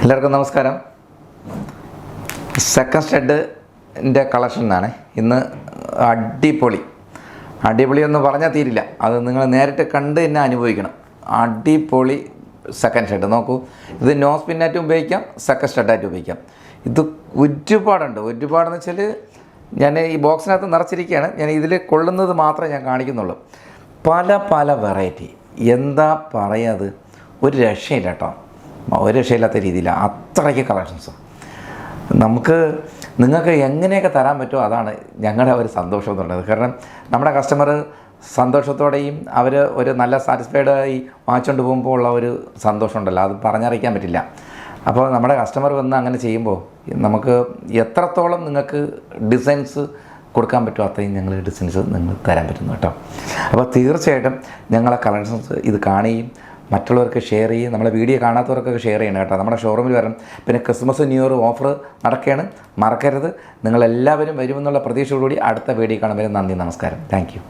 എല്ലാവർക്കും നമസ്കാരം. സെക്കൻഡ് സ്റ്റഡിൻ്റെ കളക്ഷനാണ് ഇന്ന്. അടിപൊളി എന്ന് പറഞ്ഞാൽ തീരില്ല, അത് നിങ്ങൾ നേരിട്ട് കണ്ട് തന്നെ അനുഭവിക്കണം. അടിപൊളി സെക്കൻഡ് സ്റ്റഡ് നോക്കൂ. ഇത് നോ സ്പിന്നായിട്ടും ഉപയോഗിക്കാം, സെക്കൻഡ് സ്റ്റഡായിട്ട് ഉപയോഗിക്കാം. ഇത് ഒരുപാടെന്ന് വെച്ചാൽ ഞാൻ ഈ ബോക്സിനകത്ത് നിറച്ചിരിക്കുകയാണ്. ഞാൻ ഇതിൽ കൊള്ളുന്നത് മാത്രമേ ഞാൻ കാണിക്കുന്നുള്ളൂ. പല വെറൈറ്റി, എന്താ പറയുക, ഒരു രക്ഷയില്ല കേട്ടോ, ഒരു രക്ഷയില്ലാത്ത രീതിയിലാണ്. അത്രയ്ക്ക് കളക്ഷൻസ് നിങ്ങൾക്ക് എങ്ങനെയൊക്കെ തരാൻ പറ്റുമോ അതാണ് ഞങ്ങളുടെ ഒരു സന്തോഷം എന്നുള്ളത്. കാരണം നമ്മുടെ കസ്റ്റമർ സന്തോഷത്തോടെയും അവർ ഒരു നല്ല സാറ്റിസ്ഫൈഡായി വാങ്ങിച്ചുകൊണ്ട് പോകുമ്പോൾ ഉള്ള ഒരു സന്തോഷമുണ്ടല്ലോ, അത് പറഞ്ഞറിയിക്കാൻ പറ്റില്ല. അപ്പോൾ നമ്മുടെ കസ്റ്റമർ വന്ന് അങ്ങനെ ചെയ്യുമ്പോൾ നമുക്ക് എത്രത്തോളം നിങ്ങൾക്ക് ഡിസൈൻസ് കൊടുക്കാൻ പറ്റുമോ അത്രയും ഞങ്ങൾ ഡിസൈൻസ് നിങ്ങൾ തരാൻ പറ്റുന്നു കേട്ടോ. അപ്പോൾ തീർച്ചയായിട്ടും ഞങ്ങളെ കളക്ഷൻസ് ഇത് കാണുകയും മറ്റുള്ളവർക്ക് ഷെയർ ചെയ്യും. നമ്മളെ വീഡിയോ കാണാത്തവർക്കൊക്കെ ഷെയർ ചെയ്യണം കേട്ടോ. നമ്മുടെ ഷോറൂമിൽ വരണം. പിന്നെ ക്രിസ്മസ് ന്യൂ ഇയർ ഓഫർ നടക്കുകയാണ്, മറക്കരുത്. നിങ്ങളെല്ലാവരും വരുമെന്നുള്ള പ്രതീക്ഷയോടുകൂടി അടുത്ത വീഡിയോ കാണുമ്പോൾ നന്ദി, നമസ്കാരം, താങ്ക് യു.